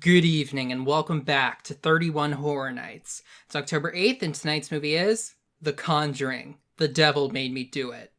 Good evening and welcome back to 31 Horror Nights. It's October 8th and tonight's movie is The Conjuring. The Devil Made Me Do It.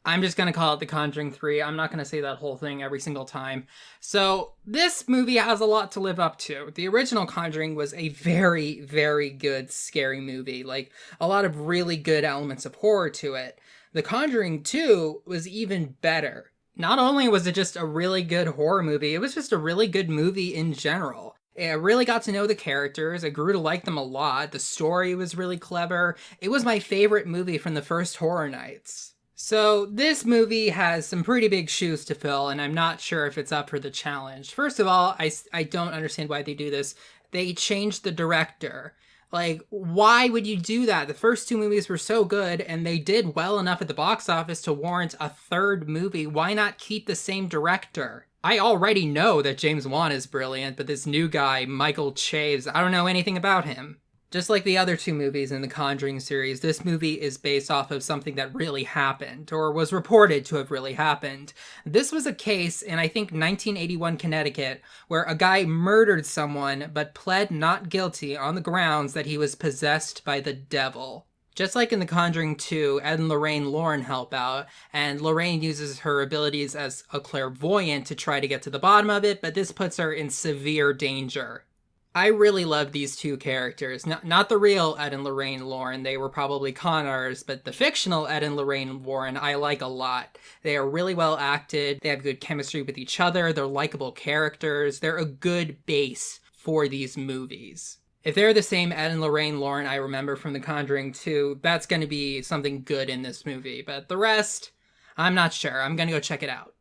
I'm just going to call it The Conjuring 3. I'm not going to say that whole thing every single time. So, this movie has a lot to live up to. The original Conjuring was a very, very good scary movie. Like, a lot of really good elements of horror to it. The Conjuring 2 was even better. Not only was it just a really good horror movie, it was just a really good movie in general. I really got to know the characters. I grew to like them a lot. The story was really clever. It was my favorite movie from the first Horror Nights. So this movie has some pretty big shoes to fill, and I'm not sure if it's up for the challenge. First of all, I don't understand why they do this. They changed the director. Like, why would you do that? The first two movies were so good, and they did well enough at the box office to warrant a third movie. Why not keep the same director? I already know that James Wan is brilliant, but this new guy, Michael Chaves, I don't know anything about him. Just like the other two movies in the Conjuring series, this movie is based off of something that really happened, or was reported to have really happened. This was a case in, I think, 1981 Connecticut, where a guy murdered someone but pled not guilty on the grounds that he was possessed by the devil. Just like in The Conjuring 2, Ed and Lorraine Lauren help out, and Lorraine uses her abilities as a clairvoyant to try to get to the bottom of it, but this puts her in severe danger. I really love these two characters. Not the real Ed and Lorraine Lauren, they were probably con artists, but the fictional Ed and Lorraine Lauren I like a lot. They are really well acted, they have good chemistry with each other, they're likable characters, they're a good base for these movies. If they're the same Ed and Lorraine Lauren I remember from The Conjuring 2, that's going to be something good in this movie. But the rest, I'm not sure. I'm going to go check it out.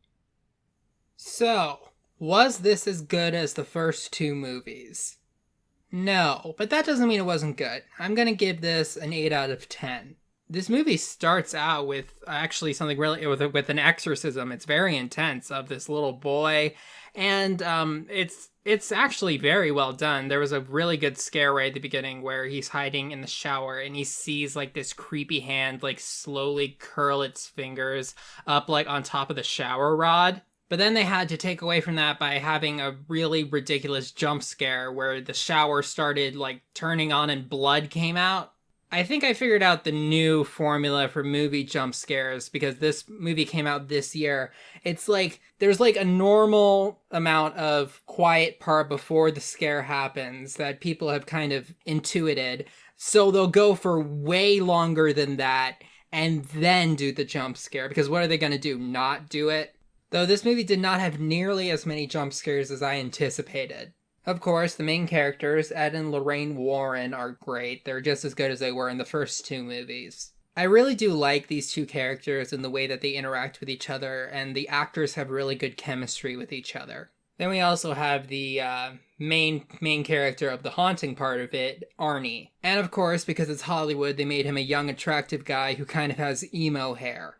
So, was this as good as the first two movies? No, but that doesn't mean it wasn't good. I'm going to give this an 8 out of 10. This movie starts out with actually something really, with an exorcism. It's very intense of this little boy, and it's actually very well done. There was a really good scare right at the beginning where he's hiding in the shower and he sees like this creepy hand like slowly curl its fingers up like on top of the shower rod. But then they had to take away from that by having a really ridiculous jump scare where the shower started like turning on and blood came out. I think I figured out the new formula for movie jump scares because this movie came out this year. It's like, there's like a normal amount of quiet part before the scare happens that people have kind of intuited. So they'll go for way longer than that and then do the jump scare. Because what are they going to do? Not do it? Though this movie did not have nearly as many jump scares as I anticipated. Of course, the main characters, Ed and Lorraine Warren, are great. They're just as good as they were in the first two movies. I really do like these two characters and the way that they interact with each other, and the actors have really good chemistry with each other. Then we also have the main character of the haunting part of it, Arnie. And of course, because it's Hollywood, they made him a young, attractive guy who kind of has emo hair.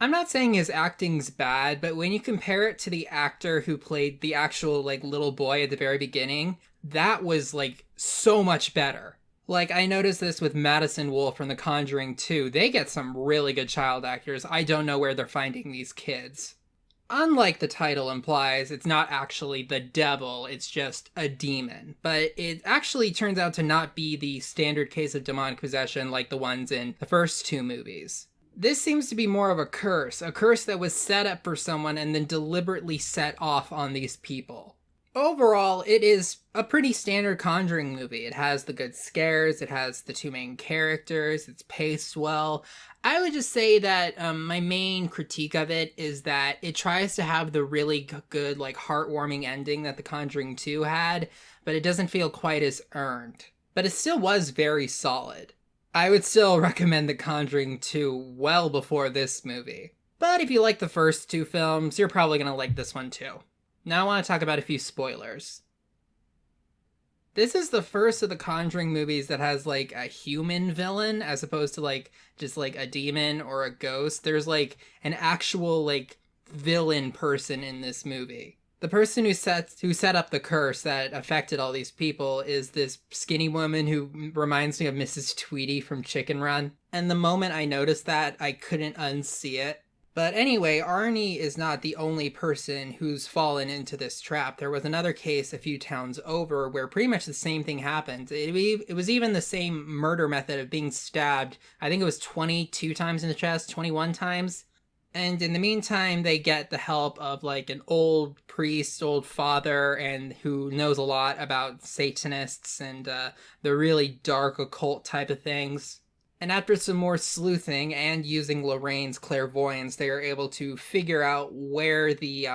I'm not saying his acting's bad, but when you compare it to the actor who played the actual, like, little boy at the very beginning, that was, like, so much better. Like, I noticed this with Madison Wolfe from The Conjuring 2. They get some really good child actors. I don't know where they're finding these kids. Unlike the title implies, it's not actually the devil, it's just a demon. But it actually turns out to not be the standard case of demonic possession like the ones in the first two movies. This seems to be more of a curse that was set up for someone and then deliberately set off on these people. Overall, it is a pretty standard Conjuring movie. It has the good scares, it has the two main characters, it's paced well. I would just say that my main critique of it is that it tries to have the really good, like, heartwarming ending that The Conjuring 2 had, but it doesn't feel quite as earned. But it still was very solid. I would still recommend The Conjuring 2 well before this movie. But if you like the first two films, you're probably going to like this one too. Now I want to talk about a few spoilers. This is the first of the Conjuring movies that has like a human villain as opposed to like just like a demon or a ghost. There's like an actual like villain person in this movie. The person who set up the curse that affected all these people is this skinny woman who reminds me of Mrs. Tweedy from Chicken Run. And the moment I noticed that, I couldn't unsee it. But anyway, Arnie is not the only person who's fallen into this trap. There was another case a few towns over where pretty much the same thing happened. It was even the same murder method of being stabbed. I think it was 22 times in the chest, 21 times. And in the meantime, they get the help of like an old priest, old father, and who knows a lot about Satanists and the really dark occult type of things. And after some more sleuthing and using Lorraine's clairvoyance, they are able to figure out where the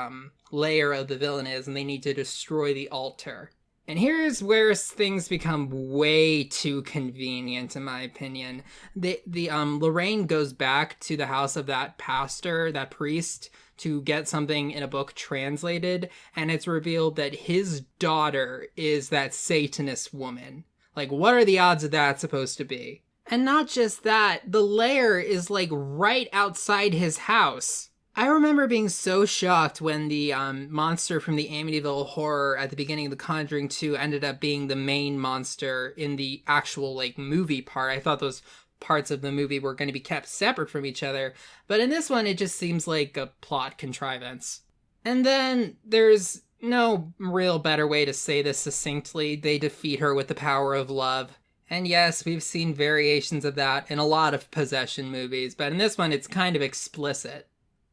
lair of the villain is, and they need to destroy the altar. And here's where things become way too convenient, in my opinion. The Lorraine goes back to the house of that pastor, that priest, to get something in a book translated, and it's revealed that his daughter is that Satanist woman. Like, what are the odds of that supposed to be? And not just that, the lair is like right outside his house. I remember being so shocked when the monster from the Amityville Horror at the beginning of The Conjuring 2 ended up being the main monster in the actual like movie part. I thought those parts of the movie were going to be kept separate from each other, but in this one it just seems like a plot contrivance. And then there's no real better way to say this succinctly. They defeat her with the power of love. And yes, we've seen variations of that in a lot of possession movies, but in this one it's kind of explicit.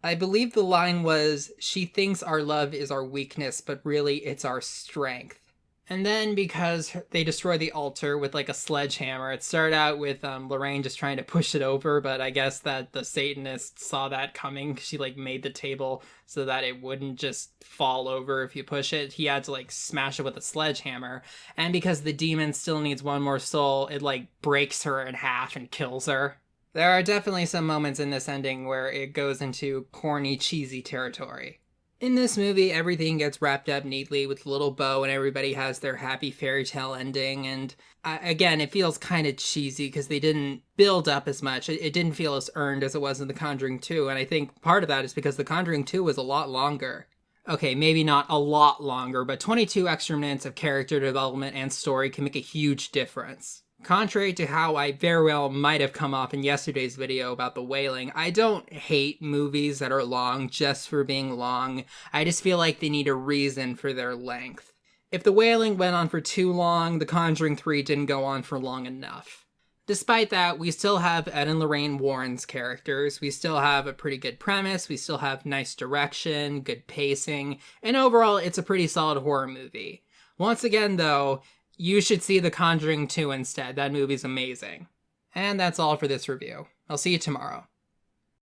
I believe the line was, "She thinks our love is our weakness, but really it's our strength." And then because they destroy the altar with like a sledgehammer, it started out with Lorraine just trying to push it over, but I guess that the Satanist saw that coming. She like made the table so that it wouldn't just fall over if you push it. He had to like smash it with a sledgehammer. And because the demon still needs one more soul, it like breaks her in half and kills her. There are definitely some moments in this ending where it goes into corny, cheesy territory. In this movie, everything gets wrapped up neatly with a little bow and everybody has their happy fairy tale ending. And again, it feels kind of cheesy because they didn't build up as much. It didn't feel as earned as it was in The Conjuring 2. And I think part of that is because The Conjuring 2 was a lot longer. Okay, maybe not a lot longer, but 22 extra minutes of character development and story can make a huge difference. Contrary to how I very well might have come off in yesterday's video about The Wailing, I don't hate movies that are long just for being long. I just feel like they need a reason for their length. If The Wailing went on for too long, The Conjuring 3 didn't go on for long enough. Despite that, we still have Ed and Lorraine Warren's characters, we still have a pretty good premise, we still have nice direction, good pacing, and overall it's a pretty solid horror movie. Once again though, you should see The Conjuring 2 instead. That movie's amazing. And that's all for this review. I'll see you tomorrow.